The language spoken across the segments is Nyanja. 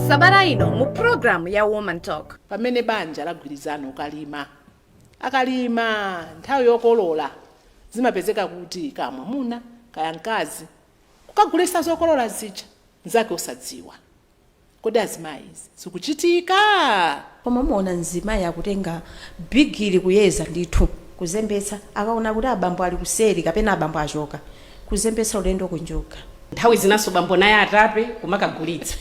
sabata ino mu program ya Woman Talk. Pamene banja lagwirizana akalima nthawi yokolola zimapezeka kuti kamwamuna kaya mkazi kukagulitsa zokolola zija nzake osadziwa. Kodi azimayi zikuchitika? Koma muona mzimayi akutenga bigili kuyeza ndithu kuzembetsa akaona kuti abambo ali kuseri kapena abambo achoka kuzembetsa ulendo kunjoka. Nthawi zinaso bambo naye atape kumakagulitsa.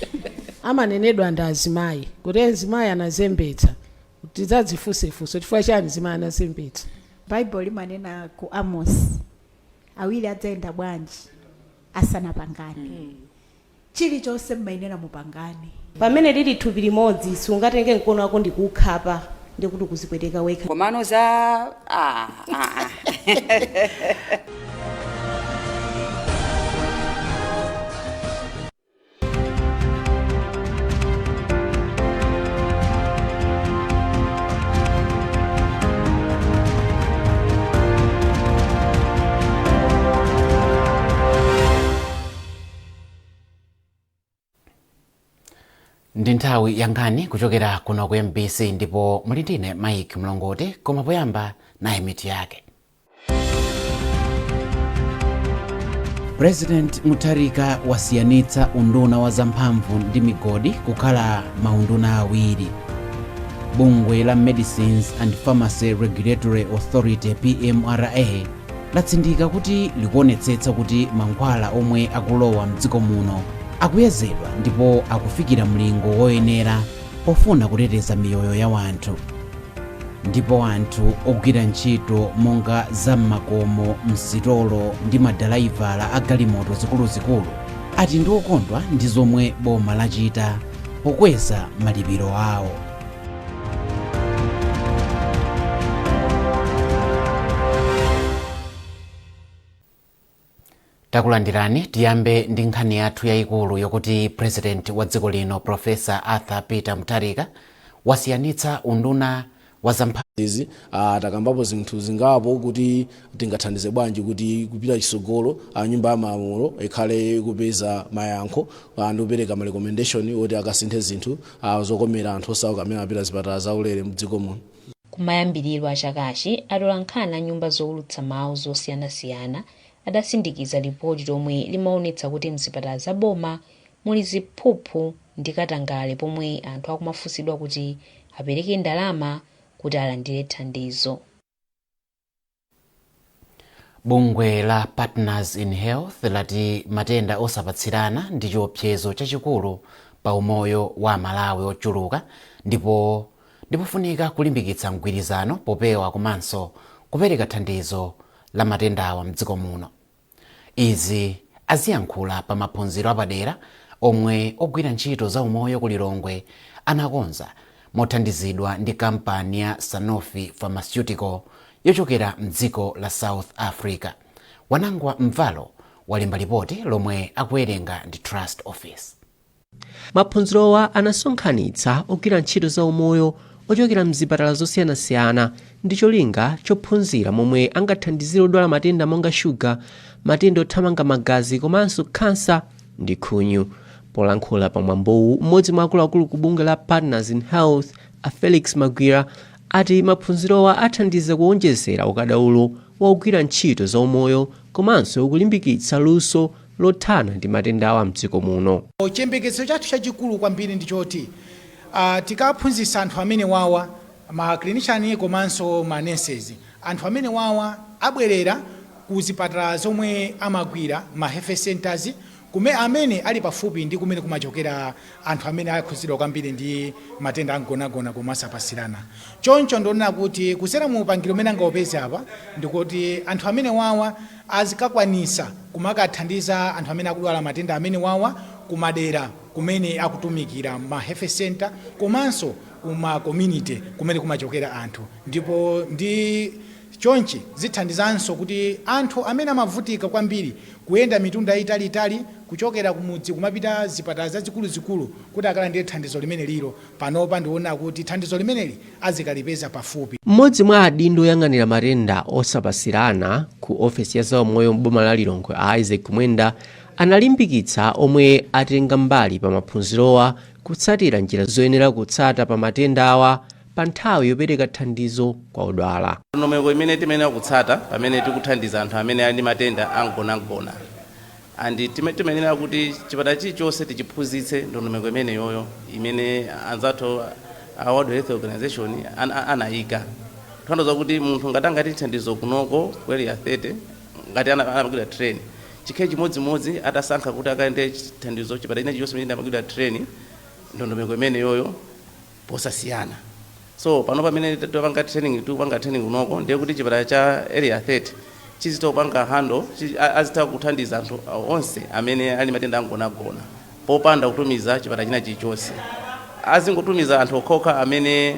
Amanenedwa ndi azimayi kuti azimayi anazembetsa kuti zadzifunsefunso chifukwa chani azimayi anazembetsa. Bible limanena ku Amos awiri adzayenda bwanji asanapangane. Chilichonse mmayenera mupangane. Pamene lili thupi limodzi sungatenge mkono wako ndi kukhapa ndi kuti kuzipweteka wekha. Komano za ndi nthawi yangani kuchokera kuno ku MBC ndipo muli ndine Mike Mlongote, koma poyamba naye mitu yake. President Mutharika wasiyanitsa unduna wa zamphamvu ndi migodi kukhala maunduna awiri. Bungwe la Medicines and Pharmacy Regulatory Authority PMRA latsindika kuti likuonetsetsa kuti mankhwala omwe akulowa mdziko muno akuyezedwa ndipo akufikira mlingo woyenera pofuna kuteteza miyoyo ya wanthu. Ndipo anthu ogwira ntchito monga zammakomo, msitolo ndi madalaivala a galimoto zikuluzikulu ati ndi okondwa ndi zomwe boma lachita pokweza malipiro awo. Takulandirani, tiyambe ndi nkhani yathu yayikulu yokuti President wa dziko lino Professor Arthur Peter Mutharika wasiyanitsa unduna wa zamphamvu. Takambapo zinthu zingapo kuti tingathandize bwanji kuti kupita chisogolo nyumba ya malamulo ikhale kupeza mayankho ndi kupereka ma recommendation oti akasinthe zinthu zokomera anthu osauka amene apita zipatala zaulere mdziko muno. Kumayambiriro a chakachi atolankhana nyumba zowulutsa mawu zosiyanasiyana adasindikiza ripoti lomwe limaonetsa kuti mzipatala za boma muli ziphuphu ndi katangale pomwe anthu akumafunsidwa kuti apereke ndalama kuti alandire thandizo. Bungwe la Partners in Health lati matenda osapatsirana ndi chiopsezo chachikulu pa umoyo wa Malawi ochuluka ndipo ndipofunika kulimbikitsa mgwirizano popewa komanso kupereka thandizo la matendawa mdziko muno. Izi aziyankhula pa maphunziro apadera omwe ogwira ntchito za umoyo ku Lilongwe anakonza mothandizidwa ndi kampani ya Sanofi Pharmaceutical yochokera mdziko la South Africa. Wanangwa Mvalo walemba ripoti lomwe akuwerenga ndi Trust Office. Maphunzirowa anasonkhanitsa ogwira ntchito za umoyo ochokera mzipatala zosiyanasiyana ndi cholinga chophunzira momwe angathandizire odwala matenda monga shuga, matenda othamanga magazi komanso kansa ndi khunyu. Polankhula pa mwambowu, mmodzi mwa akuluakulu ku bungwe la Partners in Health a Felix Magwira ati maphunzirowa athandiza kuonjezera ukadaulo wa ogwira ntchito za umoyo komanso kulimbikitsa luso lothana ndi matendawa mdziko muno. Chiyembekezo chathu chachikulu kwambiri ndi choti tikaphunzitsa anthu amene wawa ma clinician komanso ma nurses, anthu amene wawa abwerera ku zipatala zomwe amagwira ma health centers amene ali pafupi ndi kumene kumachokera anthu amene akhuzidwa kwambiri ndi matenda angonagona komasapasirana. Choncho ndionera kuti kusera mu upangiro umene angaupeze apa ndikuti anthu amene wawa azikakwanisa kumakathandiza anthu amene akudwala matenda amene wawa kumadera kumene akutumikira ma health center komanso kuma community kumene kumachokera anthu. Ndipo ndi chonchi zithandizanso kuti anthu amene amavutika kwambiri kuyenda mitunda itali kuchokera kumudzi kumapita zipatala zazikulu kuti akalandire thandizo limene lilo. Panopa ndiona kuti thandizo limeneli azikalipeza pafupi. Mmodzi mwa adindo oyang'anira matenda osapasirana ku ofesi ya zaumoyo m'boma la Lilongwe Isaac Mwenda analimbikitsa omwe atenga mbali pa maphunzirowa kutsatira njira zoyenera kutsata pa matenda awa pa nthawi yopereka thandizo kwa odwala. Ndondomeko imene timayenera kutsata pamene tikuthandiza anthu amene ali ndi matenda angonagona. Andi timayenera kuti chipatala chilichonse tichiphunzitse ndondomeko imeneyoyo imene anzathu a World Health Organization anayika. Tanthauza kuti munthu ngati angati thandizo kunoko kweli ya 30 ngati anamagwira train. Chikhe chimodzimodzi atasankha kuti akaende thandizo chipatala ina chilichonse imene amagwira train ndondomeko imeneyoyo posasiyana. So pano pamene tupanga training kunoko ndiye kuti chipatala cha area 30 chizitopanga hando azita kuthandiza anthu onse amene ali matenda angonagona popanda kutumiza chipatala china chilichonse. Azingotumiza anthu okhoka amene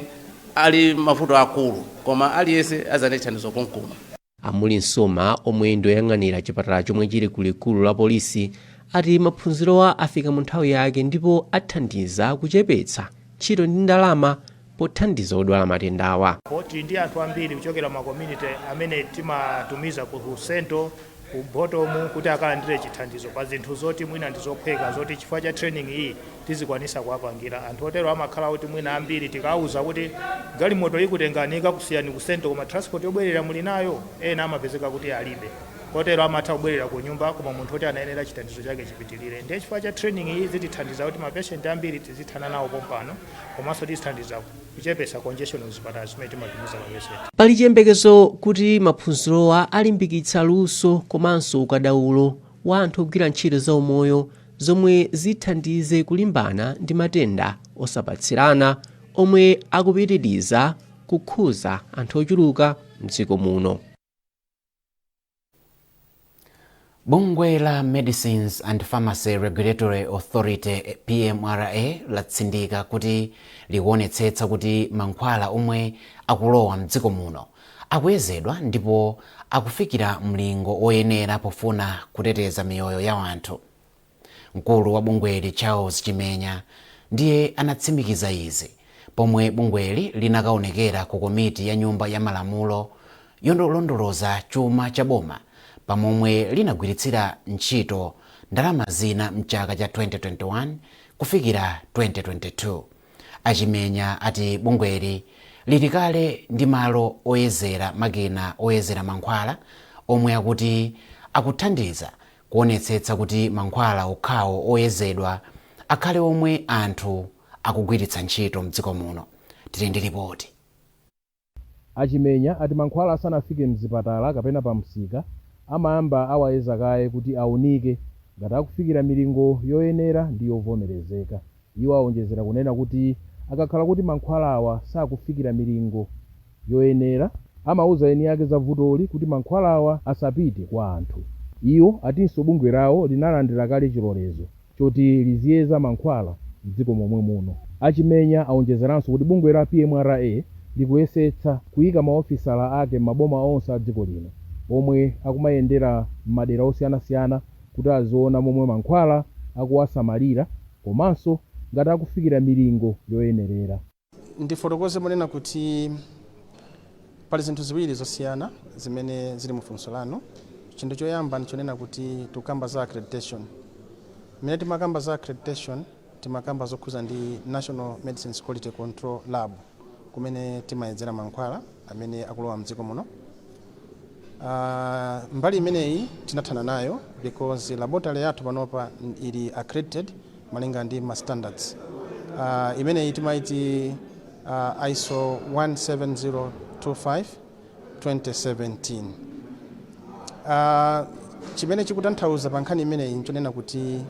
ali mavuto akulu koma aliyense azane thandizo konkuno. Amuli Nsoma omwe ndoyang'anira chipatala chomwe chili kulikulu la polisi ati maphunzirowa afika mu nthawi yake ndipo athandiza kuchepetsa ntchito ndi ndalama pothandiza odwala matenda awa. Poti ndi anthu ambiri kuchokera mu community amene timatumiza ku sento ku bottom kuti akalandire chithandizo pa zinthu zoti mwina ndizophweka zoti chifukwa cha training iyi tizikwanisa kuwapangira. Anthu otero amakhala kuti mwina ambiri tikauza kuti galimoto ikutengani kusiyani ku sento koma transport yobwerera muli nayo ena amapezeka kuti alibe. Kotero amatha kubwerera ku nyumba koma munthu oti anayenera chithandizo chake chipitirire. Ndiye chifukwa cha training iyi zitithandiza kuti mapatient ambiri tizithana nawo pompano komanso tizithandiza kuchepesa congestion muzipatala zimene timatumiza mapatient. Pali chiyembekezo kuti maphunzirowa alimbikitsa luso komanso ukadaulo wa anthu ogwira ntchito za umoyo zomwe zithandize kulimbana ndi matenda osapatsirana omwe akupitiriza kukhuza anthu ochuluka m'dziko muno. Bungwe la Medicines and Pharmacy Regulatory Authority PMRA latsindika kuti likuonetsetsa kuti mankhwala omwe akulowa m'dziko muno akuyezedwa ndipo akufikira mlingo oyenera pofuna kuteteza miyoyo ya anthu. Mkulu wa bungweli Charles Chimenya ndiye anatsimikiza izi pomwe bungweli linakaonekera ku komiti ya nyumba ya malamulo yolondoloza chuma cha boma pamomwe linagwiritsira ntchito ndalama zina mchaka cha 2021 kufikira 2022. Achimenya ati bungweli lili kale ndi malo oyezera makina oyezera mankhwala omwe akuti akuthandiza kuonetsetsa kuti mankhwala okhawo oyezedwa akhale omwe anthu akugwiritsa ntchito m'dziko muno. Tili ndi ripoti. Achimenya ati mankhwala asanafike mzipatala kapena pa msika amayamba awayeza kaye kuti aunike ngati akufikira milingo yoyenera ndi yovomerezeka. Iwo aonjezera kunena kuti akakhala kuti mankhwala awa sakufikira milingo yoyenera amauza eni ake za vutoli kuti mankhwala awa asapite kwa anthu. Iwo atinso bungwe lawo linalandira kale chilolezo choti liziyeza mankhwala m'dziko momwe muno. Achimenya aonjezeranso kuti bungwe la PMRA likuyesetsa kuyika maofisala ake m'maboma onse a dziko lino omwe akumayendera m'madera osiyanasiyana kuti aziona momwe mankhwala akuwasamalira komanso ngati akufikira milingo yoyenerera. Ndifotokoze monena kuti pali zinthu ziwiri zosiyana zimene zili mu funso lanu. Chinthu choyamba ndichonena kuti tukamba za accreditation. Mmene timakamba za accreditation timakamba zokhuza ndi National Medicines Quality Control Lab kumene timayezera mankhwala amene akulowa mdziko muno. Mbali imeneyi tinathana nayo because laboratory yathu panopa ili accredited malinga ndi ma standards. Imeneyi timaiti ISO 17025 2017. Chimene chikutanthauza pa nkhani imeneyi nchonena kuti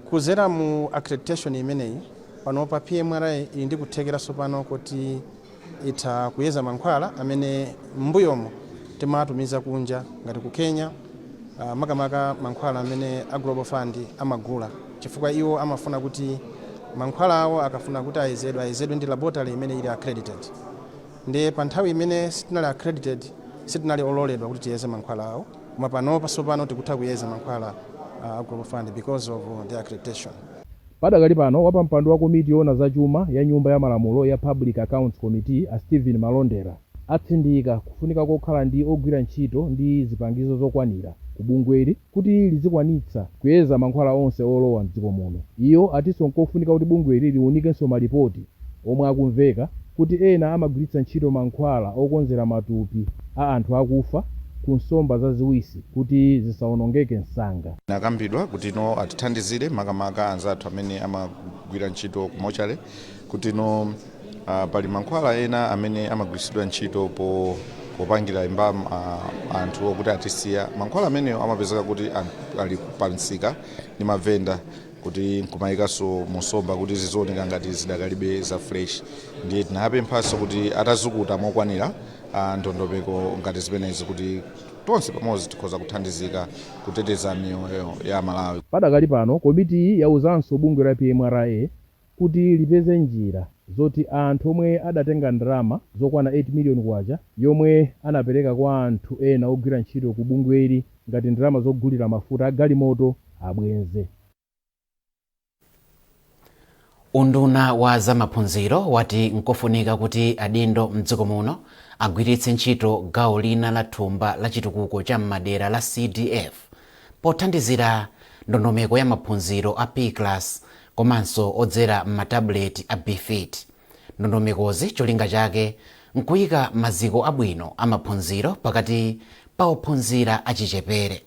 kuzera mu accreditation imeneyi panopa PMRA ili ndi kuthekeranso pano kuti itha kuyeza mankhwala amene m'mbuyomo timatumiza kunja ngati ku Kenya, makamaka mankhwala amene a Global Fund amagula chifukwa iwo amafuna kuti mankhwala awo akafuna kuti ayezedwe ndi laboratory imene ili accredited. Ndiye pa nthawi imene sitinali accredited sitinali ololedwa kuti tiyeze mankhwala awo, koma panopa sopano tikutha kuyeza mankhwala a Global Fund because of the accreditation. Padakali pano wapampando wa komiti yoona za chuma ya nyumba ya malamulo ya Public Accounts Committee a Stephen Malondera atsindika kufunika kokhala ndi ogwira ntchito ndi zipangizo zokwanira ku bungweli kuti lizikwanitsa kuyeza mankhwala onse olowa mdziko muno. Iyo atinso nkofunika kuti bungweli liunikenso malipoti omwe akumveka kuti ena amagwiritsa ntchito mankhwala okonzera matupi a anthu akufa ku nsomba zaziwisi kuti zisawonongeke msanga. Nakambidwa kuti no atithandizire makamaka anzathu amene amagwira ntchito kumochale kuti no pali mankhwala ena amene amagwiritsidwa ntchito popangira imba anthu okuti atisiya. Mankhwala amene amapezeka kuti ali pansika ndi mavenda kuti nkumayikaso musomba kuti zizioneka ngati zidakalibe za fresh. Ndiye tinapemphaso kuti atazukuta mokwanira ndondomeko ngati zimenezi kuti tonse pamodzi tikhoza kuthandizika kuteteza miyoyo ya Malawi. Padakali pano komiti yauzanso bungwe la PMRA kuti lipeze njira zoti anthu omwe adatenga ndalama zokwana 8 miliyoni kwacha yomwe anapereka kwa anthu ena ogwira ntchito ku bungweli ngati ndalama zogulira mafuta agalimoto abwenze. Unduna wa zamaphunziro wati nkofunika kuti adindo mdziko muno agwiritse ntchito gawo lina la thumba la chitukuko cha madera la CDF pothandizira ndondomeko ya maphunziro a P-class komanso odzera m'matabuleti a BFIT. Ndondomekozi cholinga chake nkuyika maziko abwino amaphunziro pakati pa ophunzira achichepere.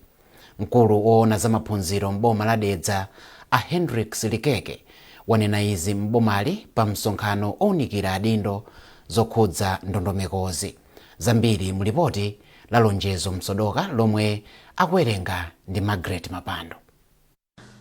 Mkulu woona zamaphunziro m'boma la Dedza a Hendrix Likeke wanena izi m'bomali pa msonkhano owunikira adindo zokhudza ndondomekozi. Zambiri mulipoti la Lonjezo Msodoka lomwe akuwerenga ndi Margaret Mapando.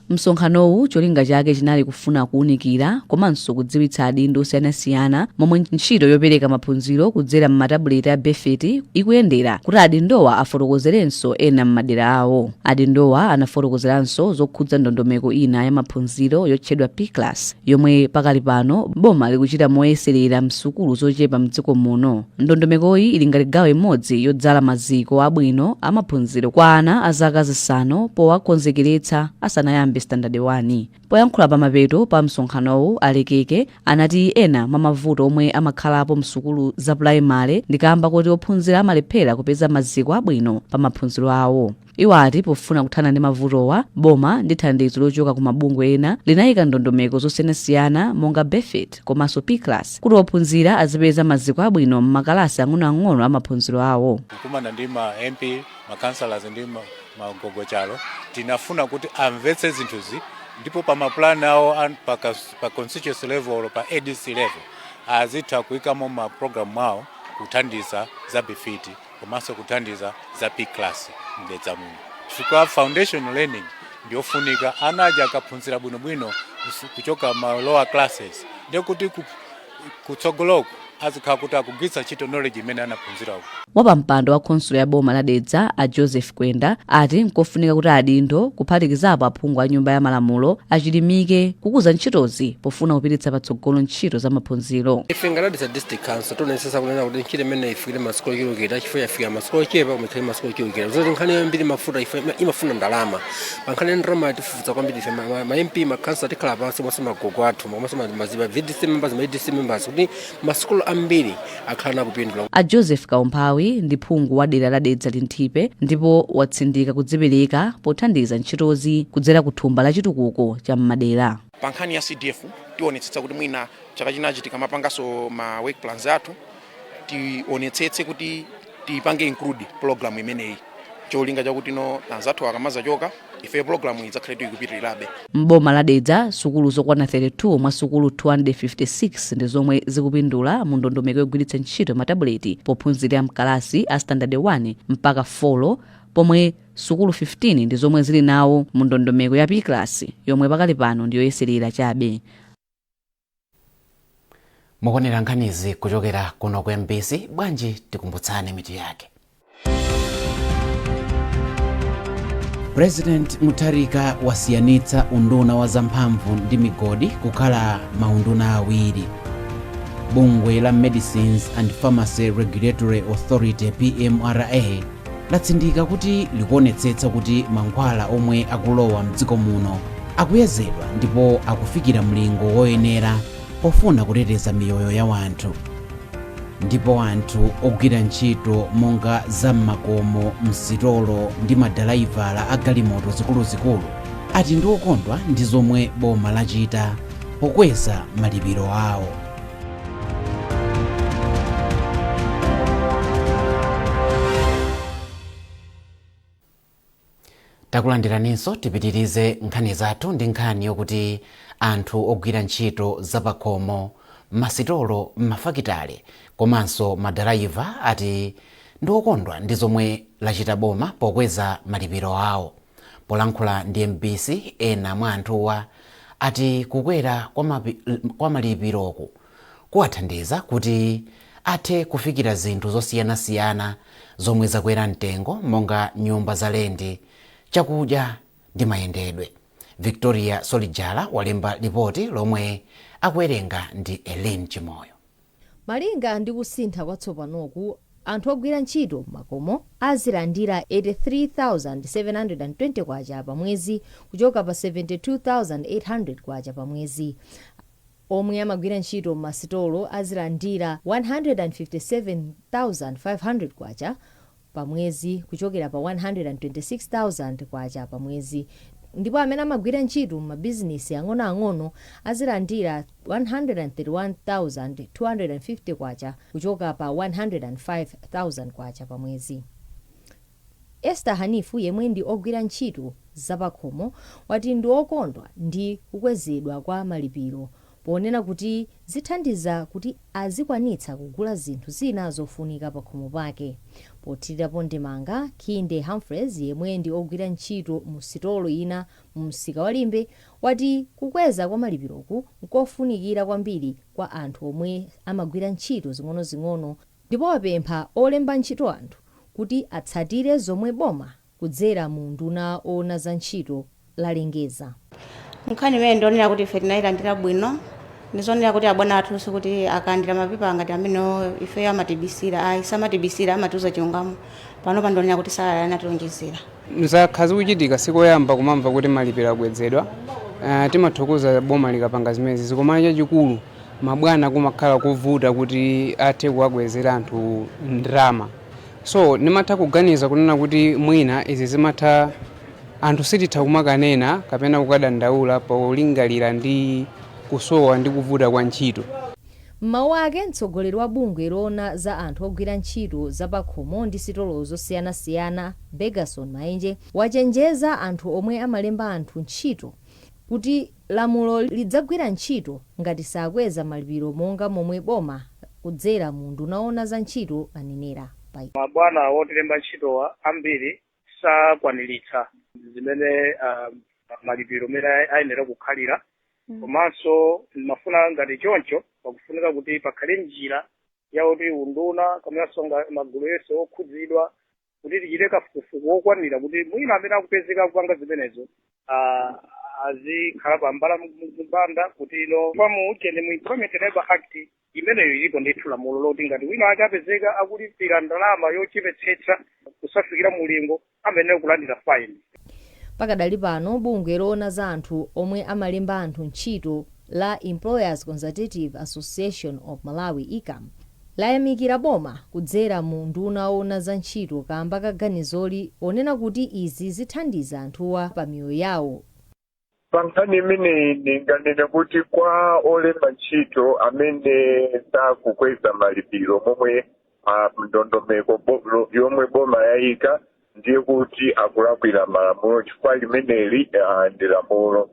Msonkhanowu cholinga chake chinali kufuna kuunikira komanso kudziwitsa adindo osiyanasiyana momwe ntchito yopereka maphunziro kudzera m'matabuleti a BFIT ikuyendera kuti adindowa afotokozerenso ena m'madera awo. Adindowa anafotokozeranso zokhudza ndondomeko ina ya maphunziro yotchedwa P-class yomwe pakali pano boma likuchita moyeserera msukulu zochepa mdziko muno. Ndondomekoyi ili ngati gawo imodzi yodzala maziko abwino amaphunziro kwa ana a zaka zisanu powakonzekeretsa asanayambe standard 1. Poyankhula pamapeto pa msonkhanowu Alikeke anati ena mwa mavuto omwe amakhalapo msukulu za primary ndikamba kuti ophunzira amalephera kupeza maziko abwino pa maphunziro awo. Iwo ati pofuna kuthana ndi mavutowa boma ndi thandizo lochoka ku mabungwe ena linayika ndondomeko zosiyanasiyana monga BFIT komanso P-class kuti ophunzira azipeza maziko abwino m'makalasi ang'onoang'ono amaphunziro awo. Kumana ndi ma MP, ma councillors ndi magogochalo tinafuna kuti amvetse zinthuzi ndipo pa maplan awo pa constituency level pa ADC level azitha kuyikamo ma program awo kuthandiza za BFIT komanso kuthandiza za P-class mdedza muno. Chifukwa foundation learning ndiofunika ana aja akaphunzira bwinobwino kuchoka ma lower classes ndiye kuti kutsogoloko azikhala kuti akugwiritsa ntchito knowledge imene anaphunzira uko. Wapampando wa khonsolo ya boma la Dedza a Joseph Kwenda ati nkofunika kuti adindo kuphatikizapo aphungu a nyumba ya malamulo achilimike kukuza ntchitozi pofuna kupititsa patsogolo ntchito za maphunziro. Ife ngati district council tonetsesa kunena kuti ntchito imene ifikire masukulu ochulukira chifukwa yafika masukulu ochepa umekhale masukulu ochulukira zoti nkhani yambiri mafuta imafuna ndalama pankhani ya ndalama yatifufuza kwambiri ife ma MP ma council tikhala pansi monse magogo athu monse maziba VDC members ma ADC members kuti masukulu ambiri akhala nakupindula. A Joseph Kaumphawi ndi phungu wa dera la Dedza Linthipe ndipo watsindika kudzipereka pothandiza ntchitozi kudzera ku thumba la chitukuko cha m'madera. Pankhani ya CDF tionetsetsa kuti mwina chaka chinachi tikamapangaso ma work plans athu tionetsetse kuti tipange include program imeneyi cholinga chakuti no anzathu akamaza choka ife program idzakhale tikupitirirabe. M'boma la Dedza sukulu zokwana 32 mwa sukulu 256 ndi zomwe zikupindula mu ndondomeko yogwiritsa ntchito matabuleti pophunzira mkalasi a standard 1 mpaka 4 pomwe sukulu 15 ndi zomwe zili nawo mu ndondomeko ya P-class yomwe pakali pano ndiyoyeserera chabe. Mukonera nkhanizi kuchokera kuno ku MBC bwanji tikumbutsane mitu yake. President Mutharika wasiyanitsa unduna wa zamphamvu ndi migodi kukhala maunduna awiri. Bungwe la Medicines and Pharmacy Regulatory Authority PMRA latsindika kuti likuonetsetsa kuti mankhwala omwe akulowa mdziko muno akuyezedwa ndipo akufikira mlingo woyenera pofuna kuteteza miyoyo ya wanthu. ndipo anthu ogwira ntchito monga zam'makomo, msitolo ndi madalaivala a galimoto zikuluzikulu ati ndi okondwa ndi zomwe boma lachita pokweza malipiro awo. takulandiraninso tipitirize nkhani zathu ndi nkhani yokuti anthu ogwira ntchito zapakhomo, masitolo, mafakitale komanso madalaiva ati ndi okondwa ndi zomwe lachita boma pokweza malipiro awo. Polankhula ndi MBC, ena mwa anthuwa ati kukwera kwa malipiroku kuwathandiza kuti athe kufikira zinthu zosiyanasiyana zomwe zakwera mtengo monga nyumba za lendi, chakudya ndi mayendedwe. Victoria Solijala walemba ripoti lomwe akuwerenga ndi Ellen Chimoyo. Malinga ndi kusintha kwatsopanoku, anthu ogwira ntchito makomo azilandira 83,720 kwacha pa mwezi kuchoka pa 72,800 kwacha pa mwezi. Omwe amagwira ntchito masitolo azilandira 157,500 kwacha pa mwezi kuchokera pa 126,000 kwacha pa mwezi. Ndipo amene amagwira ntchito mabizinesi ang'onoang'ono azilandira 131,250 kwacha kuchoka pa 105,000 kwacha pa mwezi. Esther Hanifu, yemwe ndi ogwira ntchito zapakhomo, wati ndi okondwa ndi kukwezedwa kwa malipiro ponena kuti zithandiza kuti azikwanitsa kugula zinthu zina zofunika pakhomo pake. Pothirirapo ndemanga, Khinde Humphreys, yemwe ndi ogwira ntchito mu sitolo ina mu msika wa Limbe, wati kukweza kwa malipiroku nkofunikira kwambiri kwa anthu omwe amagwira ntchito zing'onozing'ono, ndipo wapempha olemba ntchito anthu kuti atsatire zomwe boma kudzera mu nduna ona za ntchito lalengeza. Nkhani imene ndionera kuti ife tinayilandira bwino, ndizonera kuti abwana athu kuti akandira mapipa ngati amene ife amatibisira samatibisira amatiuza chilungamo pano pandionera kuti sala anatilonjezera. Mzakhazi kuchitika sikoyamba kumamva kuti malipiro akwezedwa. Timathokoza boma likapanga zimezi zikomana chachikulu mabwana kumakhala kuvuta kuti athe kuwakwezera anthu ndrama. So nimatha kuganiza kunena kuti mwina izi zimatha anthu sititha kumakanena kapena kukadandaula polingalira ndi kusowa ndi kuvuta kwa ntchito. Mawu ake mtsogoleri wa bungwe lona za anthu ogwira ntchito zapakhomo ndi sitolo zosiyanasiyana Begason Maenje wachenjeza anthu omwe amalemba anthu ntchito kuti lamulo lidzagwira ntchito ngati sakweza malipiro monga momwe boma kudzera mu nduna ona za ntchito anenera. Mabwana otilemba ntchitowa ambiri sakwaniritsa zimene malipiro mene ayenera kukhalira. Komanso mafuna ngati choncho pakufunika kuti pakhale njira yakuti unduna kamonso magulu yonse okhudzidwa kuti tichite kafukufuku wokwanira kuti mwina amene akupezeka kupanga zimenezo azikhala pambala mpanda kuti ino pamuchende mu Employment Labor Act imeneyo ilipo ndithu lamulo loti ngati wina ake apezeka akulipira ndalama yochepetsetsa kusafikira mulingo amene kulandira fine. Pakadali pano bungwe lona za anthu omwe amalemba anthu ntchito la Employers Consultative Association of Malawi ICAM layamikira boma kudzera mu nduna ona za ntchito kamba kaganizoli onena kuti izi zithandiza anthuwa pa miyoyo yawo. Pankhani imeneyi ndinganene kuti kwa olemba ntchito amene sakukweza malipiro momwe ndondomeko yomwe boma yayika ndiye kuti akulakwira malamulo chifukwa limeneli ndi lamulo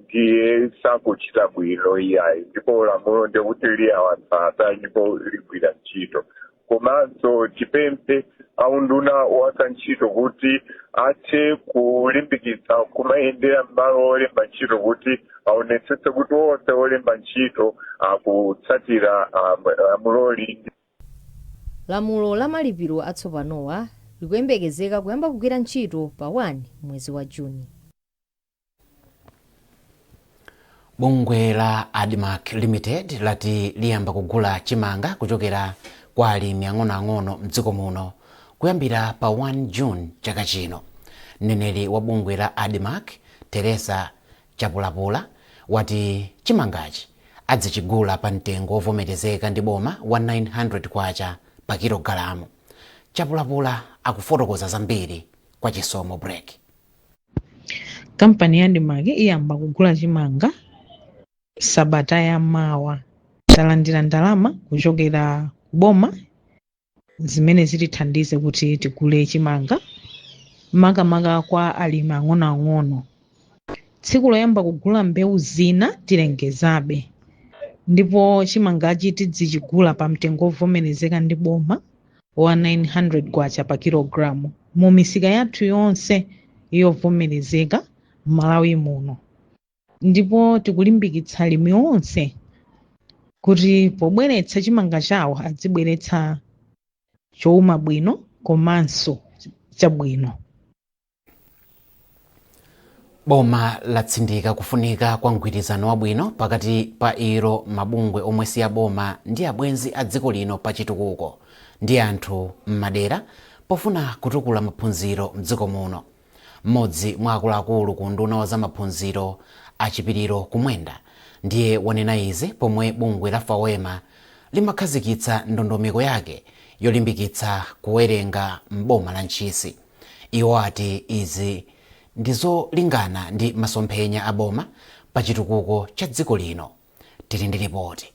ndiye sakuchita bwino iyayi ndipo lamulo ndiye kuti liyawatsata ndipo ligwira ntchito. Komanso tipemphe aunduna wa ntchito kuti athe kulimbikitsa kumayendera m'malo olemba ntchito kuti aonetsetse kuti onse olemba ntchito akutsatira lamuloli. Lamulo la malipiro atsopanowa likuyembekezeka kuyamba kugwira ntchito pa 1 mwezi wa Juni. Bungwe la Admark Limited lati liyamba kugula chimanga kuchokera kwa alimi ang'onoang'ono mdziko muno kuyambira pa 1 June chaka chino. Mneneri wa bungwe la Admark Teresa Chapulapula wati chimangachi adzichigula pa mtengo ovomerezeka ndi boma wa 900 kwacha pa kilogalamu. Chapulapula akufotokoza zambiri kwa Chisomo Break. Kampani ya Ndimage iyamba kugula chimanga sabata ya mawa. Talandira ndalama kuchokera boma zimene zitithandize kuti tigule chimanga makamaka kwa alimi ang'onoang'ono. Tsiku loyamba kugula mbewu zina tilengezabe, ndipo chimangachi tidzichigula pa mtengo ovomerezeka ndi boma wa 900 kwacha pa kilogalamu mu misika yathu yonse yovomerezeka m'Malawi muno. Ndipo tikulimbikitsa alimi onse kuti pobweretsa chimanga chawo adzibweretsa chowuma bwino komanso chabwino. Boma latsindika kufunika kwa mgwirizano wabwino pakati pa iro mabungwe omwe si aboma ndi abwenzi a dziko lino pa chitukuko ndi anthu m'madera pofuna kutukula maphunziro m'dziko muno. Mmodzi mwa akuluakulu ku nduna wa za maphunziro Achipiriro Kumwenda ndiye wanena izi pomwe bungwe la FAWEMA limakhazikitsa ndondomeko yake yolimbikitsa kuwerenga m'boma la Ntchisi. Iwo ati izi ndizolingana ndi masomphenya a boma pa chitukuko cha dziko lino. Tili ndi ripoti.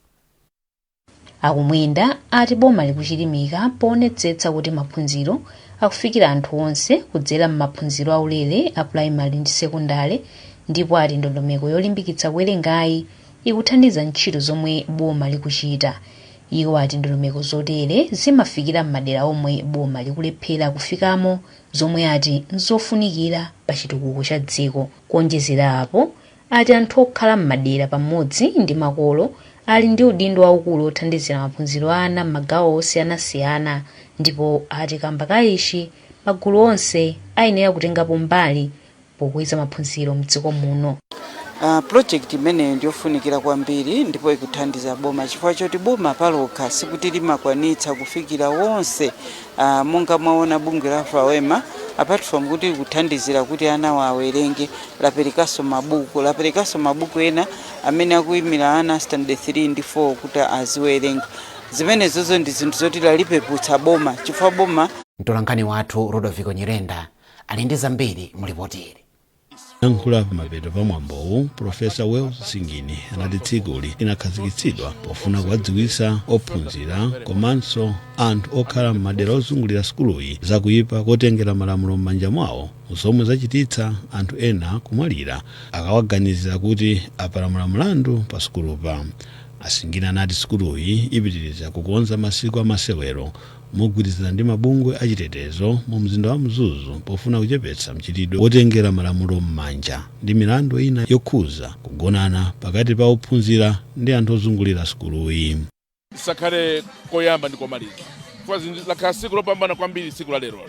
Akumwenda ati boma likuchilimika poonetsetsa kuti maphunziro akufikira anthu onse kudzera m'maphunziro aulere a primary ndi sekondale, ndipo ati ndondomeko yolimbikitsa kuwerengayi ikuthandiza ntchito zomwe boma likuchita. Iwo ati ndondomeko zotere zimafikira m'madera omwe boma likulephera kufikamo, zomwe ati nzofunikira pa chitukuko cha dziko. Kuonjezera apo ati anthu okhala m'madera pamodzi ndi makolo ali ndi udindo waukulu othandizira maphunziro ana m'magawo osiyanasiyana, ndipo ati kamba ka ichi magulu onse ayenera kutengapo mbali pokweza maphunziro m'dziko muno. Project imeneyo ndiyofunikira kwambiri ndipo ikuthandiza boma chifukwa choti boma palokha sikuti limakwanitsa kufikira wonse. Monga mwaona bungwe la FAWEMA apart from kuti kuthandizira kuti ana awerenge, laperekaso mabuku ena amene akuyimira ana standard 3 ndi 4 kuti aziwerenga. Zimene zozo ndi zinthu zoti lalipeputsa boma chifukwa boma. Mtolankhani wathu Rodoviko Nyirenda ali ndi zambiri mu ripoti ili. Yankhula pamapeto pa mwambowu, Profesa Wells Singini anati tsikuli linakhazikitsidwa pofuna kuwadziwitsa ophunzira komanso anthu okhala m'madera ozungulira sukuluyi zakuyipa kotengera malamulo m'manja mwawo, zomwe zachititsa anthu ena kumwalira akawaganizira kuti apalamula mlandu pa sukulupa. Asingini anati sukuluyi ipitiriza kukonza masiku amasewero mogwirizana ndi mabungwe achitetezo mu mzinda wa Mzuzu pofuna kuchepetsa mchitidwe wotengera malamulo m'manja ndi milandu ina yokhuza kugonana pakati pa ophunzira ndi anthu ozungulira sukuluyi. Sakhale koyamba ndi komaliza. Kwa lakha siku lopambana kwambiri siku la lero.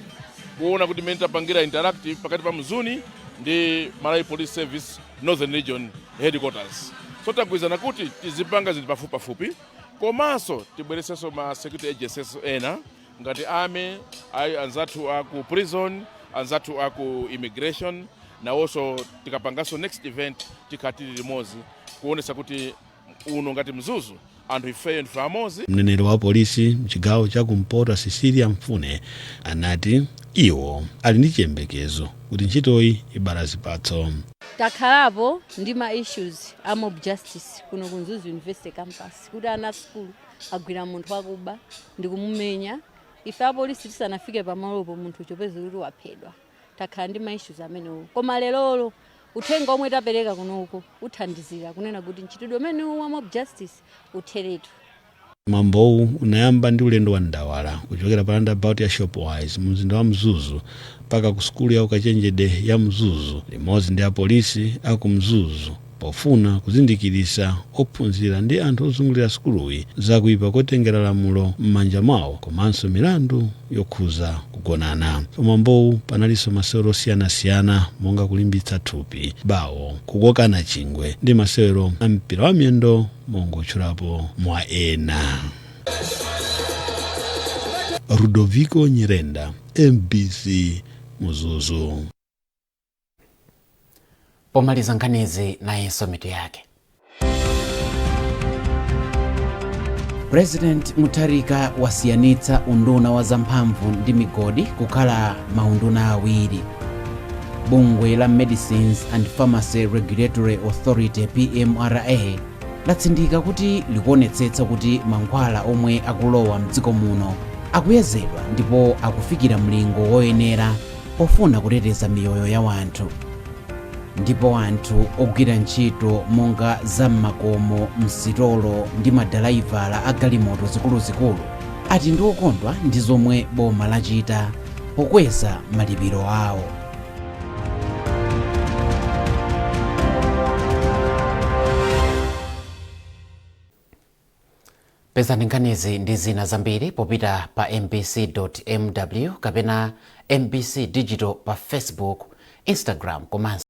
Kuona kuti mene tapangira interactive pakati pa Mzuni ndi Malawi Police Service Northern Region Headquarters. So tagwizana kuti tizipanga zinthu pafupi komanso tibweresenso ma security agencies ena ngati army, anzathu aku prison, anzathu aku immigration, na also tikapangaso next event tikatili limodzi kuonesa kuti uno ngati Mzuzu anthu ifeyo ndife amodzi. Mneneri wa polisi mchigawo cha kumpoto Cecilia Mfune anati iwo ali ndi chiyembekezo kuti ntchitoyi ibala zipatso. Takhalapo ndi ma issues a mob justice kuno ku Mzuzu University campus kuti ana school agwira munthu akuba ndi kumumenya. Ife apolisi tisanafike pamalopo munthu chopeza kuti waphedwa. Takhala ndi ma issues amenewo. Koma lero uthenga omwe tapereka kunoko uthandizira kunena kuti ntchitidwe umene wa mob justice utheretu. Mwambowu unayamba ndi ulendo wa ndawala kuchokera pa roundabout ya Shopwise mu mzinda wa Mzuzu mpaka ku skulu ya ukachenjede ya Mzuzu limodzi ndi apolisi aku Mzuzu pofuna kuzindikirisa ophunzira ndi anthu ozungulira sukuluyi zakuyipa kotengera lamulo m'manja mwawo komanso milandu yokhuza kugonana. Mwambowu panalinso masewero osiyanasiyana monga kulimbitsa thupi, bawo, kukokana chingwe ndi masewero a mpira wa miyendo mongotchulapo mwa ena. Rodoviko Nyirenda, MBC Mzuzu. Pomaliza nkhanizi nayenso mitu yake. President Mutharika wasiyanitsa unduna wa zamphamvu ndi migodi kukhala maunduna awiri. Bungwe la Medicines and Pharmacy Regulatory Authority PMRA latsindika kuti likuonetsetsa kuti mankhwala omwe akulowa mdziko muno akuyezedwa ndipo akufikira mlingo woyenera pofuna kuteteza miyoyo ya wanthu. Ndipo anthu ogwira ntchito monga zammakomo, msitolo ndi madalaivala a galimoto zikuluzikulu ati ndi okondwa ndi zomwe boma lachita pokweza malipiro awo. Pezani nkhanizi ndi zina zambiri popita pa mbc.mw kapena MBC Digital pa Facebook, Instagram komanso